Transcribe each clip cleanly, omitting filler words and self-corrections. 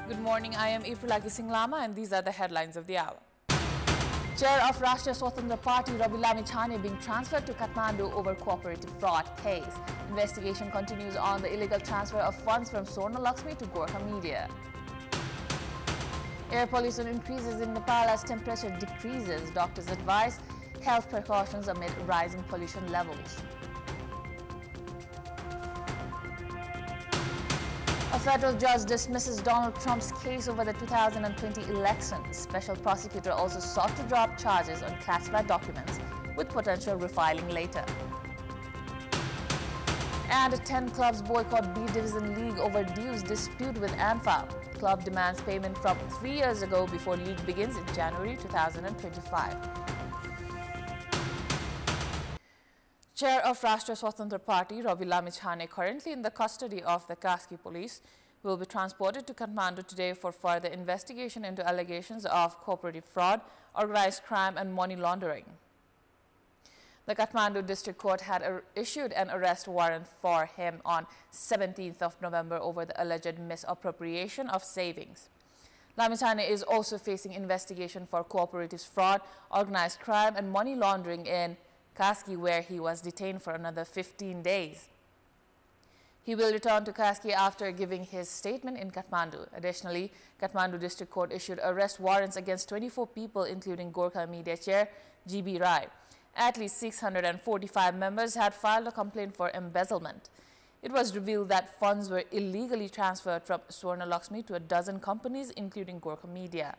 Good morning, I am Aprila Lama and these are the headlines of the hour. Chair of Rashtriya Swatantra Party Robi Lamichane being transferred to Katmandu over cooperative fraud case. Investigation continues on the illegal transfer of funds from Swarna Lakshmi to Gorkha Media. Air pollution increases in Nepal as temperature decreases. Doctors advise health precautions amid rising pollution levels. A federal judge dismisses Donald Trump's case over the 2020 election. Special prosecutor also sought to drop charges on classified documents with potential refiling later. And 10 clubs boycott B Division League over dues dispute with ANFA. Club demands payment from 3 years ago before league begins in January 2025. Chair of Rashtriya Swatantra Party, Robi Lamichane, currently in the custody of the Kaski police, will be transported to Katmandu today for further investigation into allegations of cooperative fraud, organized crime and money laundering. The Katmandu District Court had issued an arrest warrant for him on 17th of November over the alleged misappropriation of savings. Lamichane is also facing investigation for cooperative fraud, organized crime and money laundering in Kaski, where he was detained for another 15 days. He will return to Kaski after giving his statement in Katmandu. Additionally, Katmandu District Court issued arrest warrants against 24 people, including Gorkha Media Chair GB Rai. At least 645 members had filed a complaint for embezzlement. It was revealed that funds were illegally transferred from Swarna Lakshmi to a dozen companies, including Gorkha Media.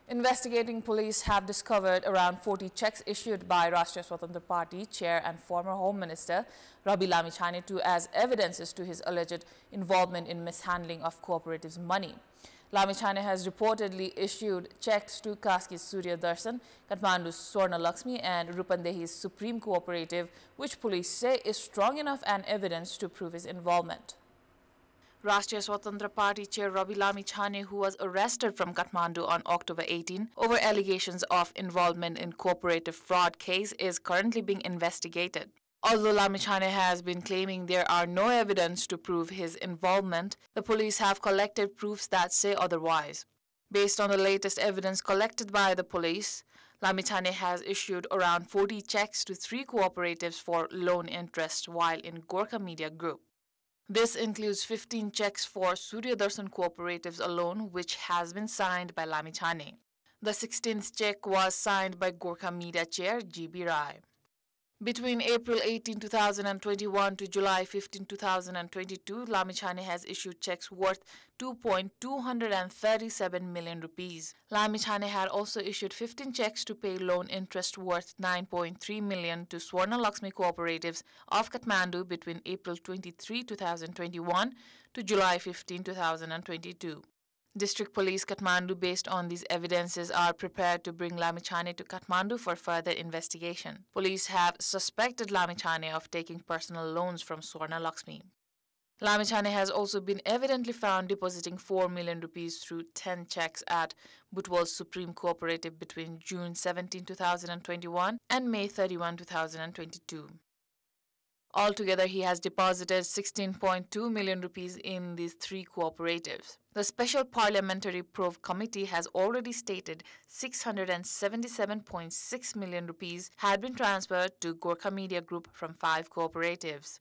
Investigating police have discovered around 40 checks issued by Rashtriya Swatantra Party Chair and former Home Minister Robi Lamichane as evidences to his alleged involvement in mishandling of cooperatives' money. Lamichane has reportedly issued checks to Kaski's Surya Darshan, Katmandu's Swarna Lakshmi and Rupandehi's Supreme Cooperative, which police say is strong enough and evidence to prove his involvement. Rashtriya Swatantra Party Chair Robi Lamichane, who was arrested from Katmandu on October 18 over allegations of involvement in cooperative fraud case, is currently being investigated. Although Lamichane has been claiming there are no evidence to prove his involvement, the police have collected proofs that say otherwise. Based on the latest evidence collected by the police, Lamichane has issued around 40 checks to 3 cooperatives for loan interest while in Gorkha Media Group. This includes 15 checks for Surya Darshan cooperatives alone, which has been signed by Lamichane. The 16th check was signed by Gorkha Media Chair GB Rai. Between April 18, 2021 to July 15, 2022, Lamichane has issued checks worth 2.237 million rupees. Lamichane had also issued 15 checks to pay loan interest worth 9.3 million to Swarna Lakshmi cooperatives of Katmandu between April 23, 2021 to July 15, 2022. District Police Katmandu, based on these evidences, are prepared to bring Lamichane to Katmandu for further investigation. Police have suspected Lamichane of taking personal loans from Swarna Lakshmi. Lamichane has also been evidently found depositing 4 million rupees through 10 checks at Butwal's Supreme Cooperative between June 17, 2021 and May 31, 2022. Altogether, he has deposited 16.2 million rupees in these 3 cooperatives. The Special Parliamentary Probe Committee has already stated 677.6 million rupees had been transferred to Gorkha Media Group from 5 cooperatives.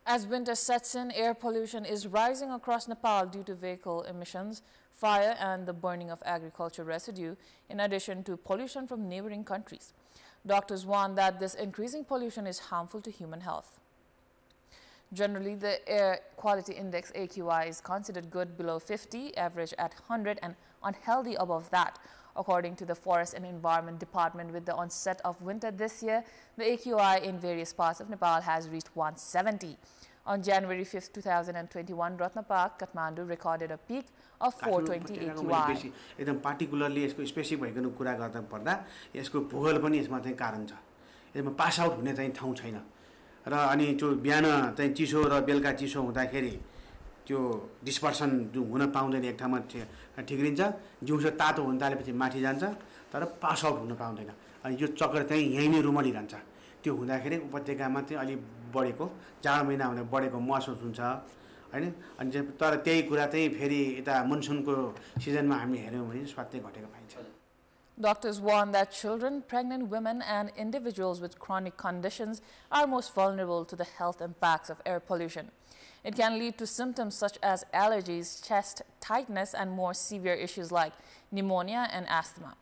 As winter sets in, air pollution is rising across Nepal due to vehicle emissions, fire and the burning of agriculture residue, in addition to pollution from neighboring countries. Doctors warn that this increasing pollution is harmful to human health. Generally, the Air Quality Index AQI is considered good below 50, average at 100 and unhealthy above that. According to the Forest and Environment Department, with the onset of winter this year, the AQI in various parts of Nepal has reached 170. On January 5, 2021, Ratnapark, Katmandu recorded a peak of 420 AQI. एकदम particularly यसको specific भइकन कुरा गर्दा पर्दा यसको भूगोल पनि यसमा चाहिँ कारण छ। यसमा पास आउट हुने चाहिँ ठाउँ छैन र अनि त्यो बिहान चाहिँ चिसो र बेलुका चिसो हुँदाखेरि त्यो डिस्पर्सन जो हुन पाउँदैन एक ठाउँमा ठिक्रिन्छ, जिउँसो तातो हुन थालेपछि माथि जान्छ तर पास आउट हुन पाउँदैन। अनि यो चक्र चाहिँ यही नै रुमलिरहन्छ। त्यो हुँदाखेरि उपत्यकामा चाहिँ अलि बढेको जाडो महिना हुँदा बढेको महसुस हुन्छ हैन अनि तर त्यही कुरा चाहिँ फेरि यता मनसुनको सिजनमा हामी हेर्यौं भने स्वास्थ्य घटेको पाइन्छ Doctors warn that children, pregnant women and individuals with chronic conditions are most vulnerable to the health impacts of air pollution. It can lead to symptoms such as allergies, chest tightness, and more severe issues like pneumonia and asthma.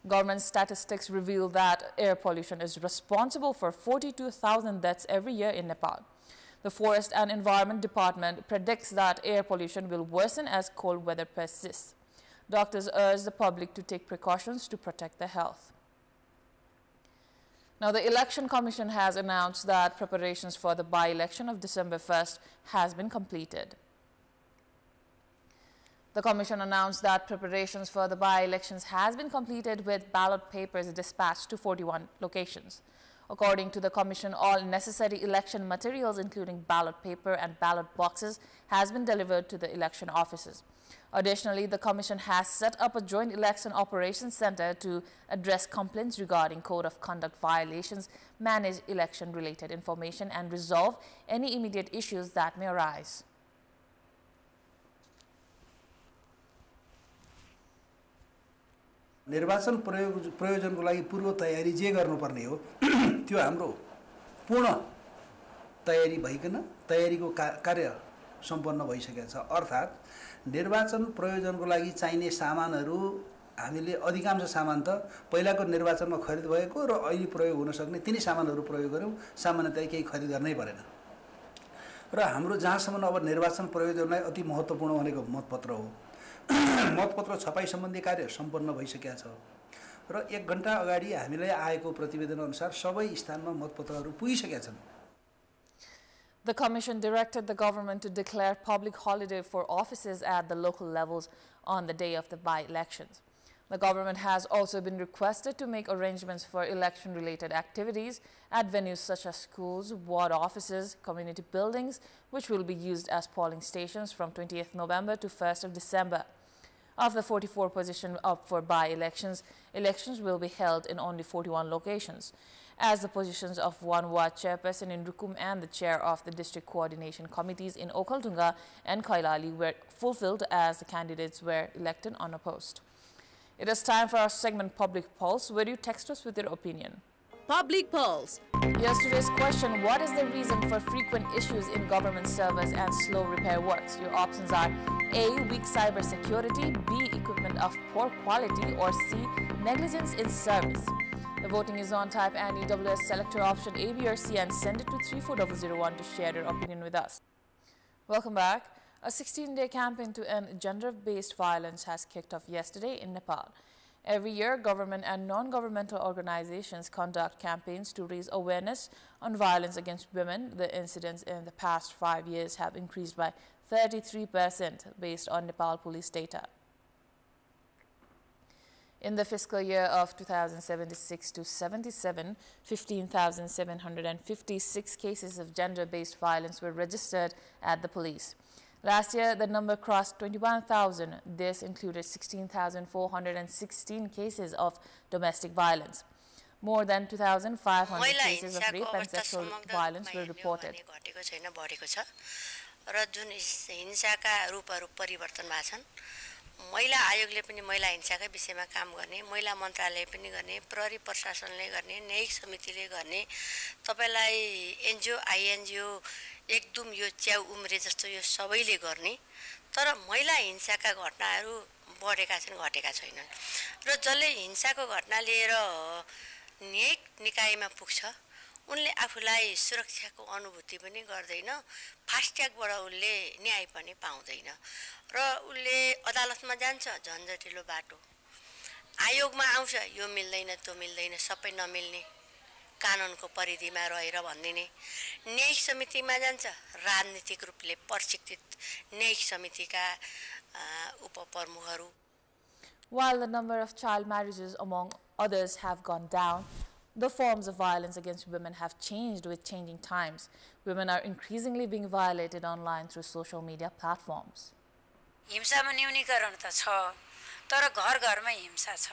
Government statistics reveal that air pollution is responsible for 42,000 deaths every year in Nepal. The Forest and Environment Department predicts that air pollution will worsen as cold weather persists. Doctors urge the public to take precautions to protect their health. Now, the Election Commission has announced that preparations for the by-election of December 1st has been completed. The Commission announced that preparations for the by-elections has been completed with ballot papers dispatched to 41 locations. According to the Commission, all necessary election materials, including ballot paper and ballot boxes, has been delivered to the election offices. Additionally, the Commission has set up a joint election operations center to address complaints regarding code of conduct violations, manage election-related information, and resolve any immediate issues that may arise. निर्वाचन प्रयोजनको लागि पूर्व तयारी जे गर्नुपर्ने हो त्यो हाम्रो पूर्ण तयारी भइकन तयारीको कार्य सम्पन्न भइसकेको छ अर्थात् निर्वाचन प्रयोजनको लागि चाहिने सामानहरू हामीले अधिकांश सामान त पहिलाको निर्वाचनमा खरिद भएको र अहिले प्रयोग हुन सक्ने तिनी सामानहरू प्रयोग गर्यौं सामान्यतया केही खरिद गर्नै परेन र हाम्रो जहाँसम्म अब निर्वाचन प्रयोजनलाई अति महत्त्वपूर्ण भनेको मतपत्र हो मतपत्र छपाई सम्बन्धी कार्य सम्पन्न भइसकेको छ र 1 घण्टा अगाडि हामीलाई आएको प्रतिवेदन अनुसार सबै स्थानमा मतपत्रहरू पुगिसकेका छन् The Commission directed the government to declare public holiday for offices at the local levels on the day of the by-elections. The government has also been requested to make arrangements for election-related activities at venues such as schools, ward offices, community buildings, which will be used as polling stations from 20th November to 1st of December. Of the 44 positions up for by-elections, elections will be held in only 41 locations. As the positions of one ward chairperson in Rukum and the chair of the district coordination committees in Okaltunga and Kailali were fulfilled as the candidates were elected unopposed. It is time for our segment Public Pulse, where you text us with your opinion. Public Pulse. Yesterday's question: what is the reason for frequent issues in government servers and slow repair works? Your options are A. Weak cybersecurity, B. Equipment of poor quality, or C. Negligence in service. The voting is on. Type and EWS selector option A, B, or C and send it to 34001 to share your opinion with us. Welcome back. A 16-day campaign to end gender-based violence has kicked off yesterday in Nepal. Every year, government and non-governmental organizations conduct campaigns to raise awareness on violence against women. The incidents in the past 5 years have increased by 33% based on Nepal police data. In the fiscal year of 2076 to 77, 15,756 cases of gender-based violence were registered at the police. Last year, the number crossed 21,000. This included 16,416 cases of domestic violence. More than 2,500 cases of rape and sexual violence were reported. महिला आयोगले पनि महिला हिंसाका विषयमा काम गर्ने महिला मन्त्रालय पनि गर्ने प्रहरी प्रशासनले गर्ने न्यायिक समितिले गर्ने तपाईलाई एनजीओ आईएनजीओ एकदम यो च्याउ उम्रे जस्तो यो सबैले गर्ने तर महिला हिंसाका घटनाहरू बढेका छन् घटेका छैनन् र जसले हिंसाको घटना लिएर न्यायिक निकायमा पुग्छ उनले आफूलाई सुरक्षाको अनुभूति पनि गर्दैन फास्ट ट्र्याकबाट उनले न्याय पनि पाउँदैन र उनले अदालतमा जान्छ झन्झटिलो बाटो आयोगमा आउँछ यो मिल्दैन त्यो मिल्दैन सबै नमिल्ने कानुनको परिधिमा रहेर भन्दिने न्यायिक समितिमा जान्छ राजनीतिक रूपले प्रशिक्षित न्यायिक समितिका उपप्रमुखहरू. While the number of child marriages among others have gone down, the forms of violence against women have changed with changing times. Women are increasingly being violated online through social media platforms. हिंसामा न्यूनीकरण त छ तर घर घरमै हिंसा छ.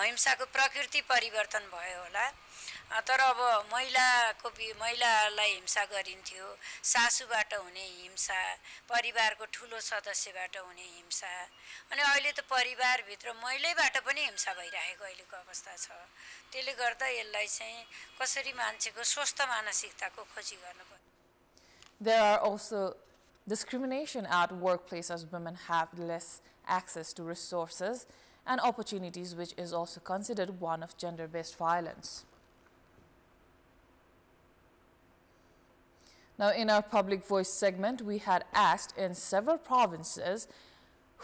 अहिंसाको प्रकृति परिवर्तन भयो होला तर अब महिलालाई हिंसा गरिन्थ्यो, सासूबाट हुने हिंसा, परिवारको ठुलो सदस्यबाट हुने हिंसा, अनि अहिले त परिवारभित्र महिलैबाट पनि हिंसा भइरहेको अहिलेको अवस्था छ। त्यसले गर्दा यसलाई चाहिँ कसरी मान्छेको स्वस्थ मानसिकताको खोजी गर्नुपर्छ। There are also discrimination at workplace as women have less access to resources and opportunities, which is also considered one of gender-based violence. Now, in our Public Voice segment, we had asked in several provinces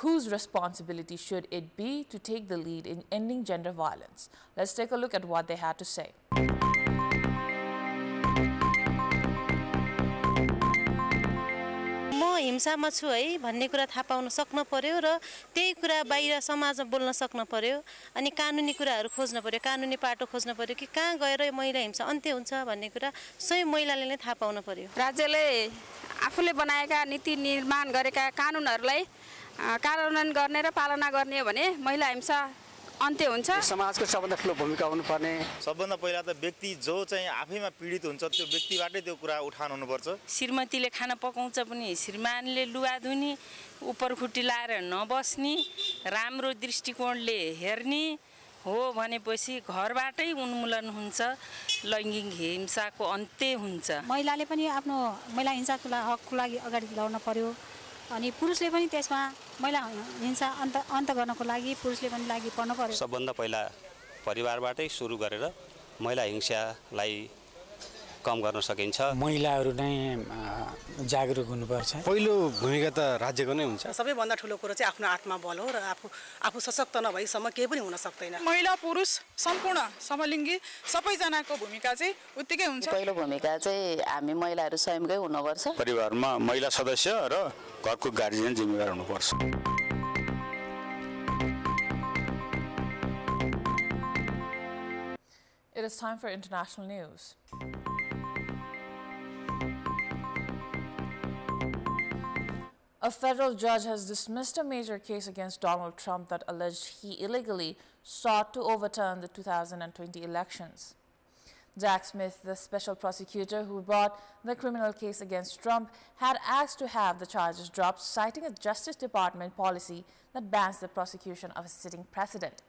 whose responsibility should it be to take the lead in ending gender violence. Let's take a look at what they had to say. हिंसामा छु है भन्ने कुरा थाहा pound सक्न पर्यो र त्यही कुरा बाहिर समाजमा बोल्न सक्न पर्यो अनि कानुनी कुराहरू खोज्न पर्यो, कानुनी पाटो खोज्न पर्यो कि कहाँ गएर महिला हिंसा अन्त्य हुन्छ भन्ने कुरा स्वयं महिलाले नै थाहा पाउन पर्यो। राज्यले आफूले बनाएका नीति निर्माण गरेका कानुनहरूलाई कार्यान्वयन गर्ने र पालना गर्ने हो भने महिला हिंसा अन्त्य हुन्छ। समाजको सबभन्दा ठुलो भूमिका हुनुपर्ने, सबभन्दा पहिला त व्यक्ति जो चाहिँ आफैमा पीडित हुन्छ त्यो व्यक्तिबाटै त्यो कुरा उठान हुनुपर्छ। श्रीमतीले खाना पकाउँछ पनि श्रीमानले लुगा धुनी, उपरखुट्टी लाएर नबस्ने, राम्रो दृष्टिकोणले हेर्ने हो भनेपछि घरबाटै उन्मूलन हुन्छ, लैङ्गिक हिंसाको अन्त्य हुन्छ। महिलाले पनि आफ्नो महिला हिंसाको हकको लागि अगाडि लड्न पर्यो अनि पुरुषले पनि त्यसमा महिला हिंसा अन्त गर्नको लागि पुरुषले पनि लागि पर्न पर्यो। सबभन्दा पहिला परिवारबाटै सुरु गरेर महिला हिंसालाई कम गर्न सकिन्छ। महिलाहरू नै जागरुक हुनुपर्छ। पहिलो भूमिका त राज्यको नै हुन्छ। सबैभन्दा ठुलो कुरो चाहिँ आफ्नो आत्मबल हो र आफू सशक्त नभएसम्म केही पनि हुन सक्दैन। महिला पुरुष सम्पूर्ण समलिङ्गी सबैजनाको भूमिका चाहिँ उत्तिकै हुन्छ। पहिलो भूमिका चाहिँ हामी महिलाहरू स्वयंकै हुनुपर्छ। परिवारमा महिला सदस्य र घरको गार्जियन जिम्मेवार हुनुपर्छ। It is time for international news. A federal judge has dismissed a major case against Donald Trump that alleged he illegally sought to overturn the 2020 elections. Jack Smith, the special prosecutor who brought the criminal case against Trump, had asked to have the charges dropped, citing a Justice Department policy that bans the prosecution of a sitting president.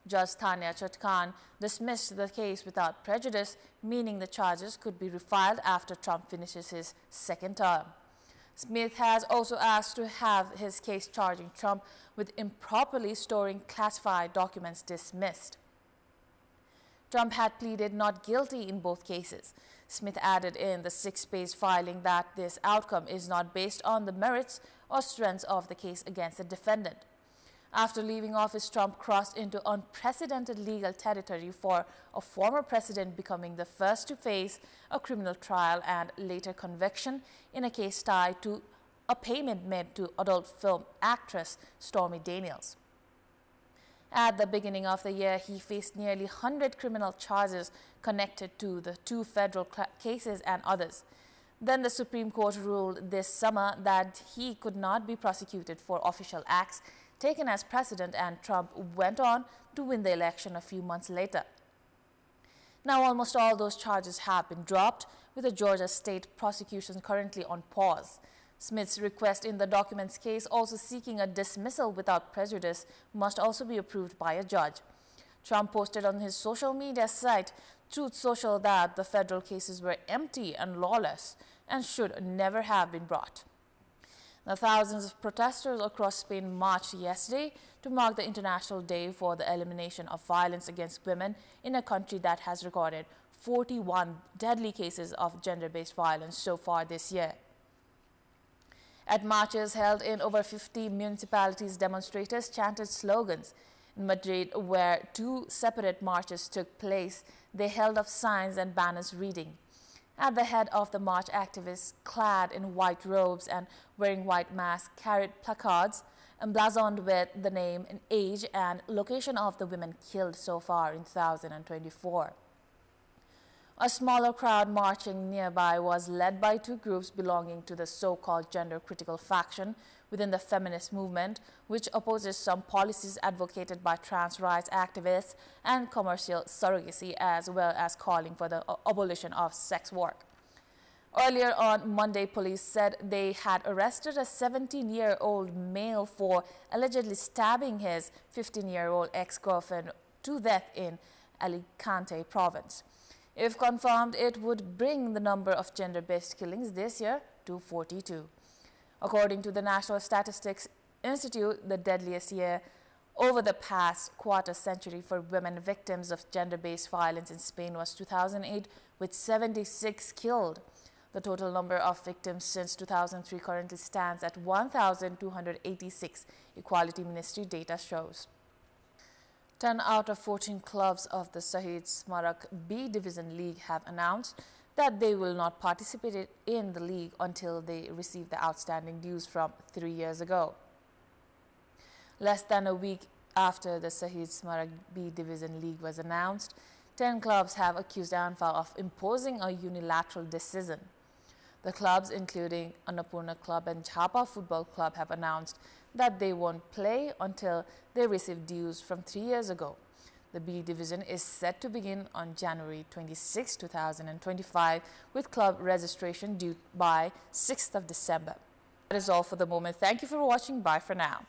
Judge Tanya Chutkan dismissed the case without prejudice, meaning the charges could be refiled after Trump finishes his second term. Smith has also asked to have his case charging Trump with improperly storing classified documents dismissed. Trump had pleaded not guilty in both cases. Smith added in the 6-page filing that this outcome is not based on the merits or strengths of the case against the defendant. After leaving office, Trump crossed into unprecedented legal territory for a former president, becoming the first to face a criminal trial and later conviction in a case tied to a payment made to adult film actress Stormy Daniels. At the beginning of the year, he faced nearly 100 criminal charges connected to the 2 federal cases and others. Then the Supreme Court ruled this summer that he could not be prosecuted for official acts taken as president, and Trump went on to win the election a few months later. Now almost all those charges have been dropped, with the Georgia state prosecution currently on pause. Smith's request in the documents case, also seeking a dismissal without prejudice, must also be approved by a judge. Trump posted on his social media site, Truth Social, that the federal cases were empty and lawless and should never have been brought. Now, thousands of protesters across Spain marched yesterday to mark the International Day for the Elimination of Violence Against Women in a country that has recorded 41 deadly cases of gender-based violence so far this year. At marches held in over 50 municipalities, demonstrators chanted slogans. In Madrid, where 2 separate marches took place, they held up signs and banners reading. At the head of the march, activists clad in white robes and wearing white masks carried placards emblazoned with the name and age and location of the women killed so far in 2024. A smaller crowd marching nearby was led by 2 groups belonging to the so-called gender-critical faction, within the feminist movement, which opposes some policies advocated by trans rights activists and commercial surrogacy, as well as calling for the abolition of sex work. Earlier on Monday, police said they had arrested a 17-year-old male for allegedly stabbing his 15-year-old ex-girlfriend to death in Alicante province. If confirmed, it would bring the number of gender-based killings this year to 42. According to the National Statistics Institute, the deadliest year over the past quarter century for women victims of gender-based violence in Spain was 2008, with 76 killed. The total number of victims since 2003 currently stands at 1,286, Equality Ministry data shows. 10 out of 14 clubs of the Shahid Smarak B Division League have announced that they will not participate in the league until they receive the outstanding dues from 3 years ago. Less than a week after the Shahid Smarak B Division League was announced, 10 clubs have accused ANFA of imposing a unilateral decision. The clubs, including Annapurna Club and Jhapa Football Club, have announced that they won't play until they receive dues from 3 years ago. The B Division is set to begin on January 26, 2025, with club registration due by 6th of December. That is all for the moment. Thank you for watching. Bye for now.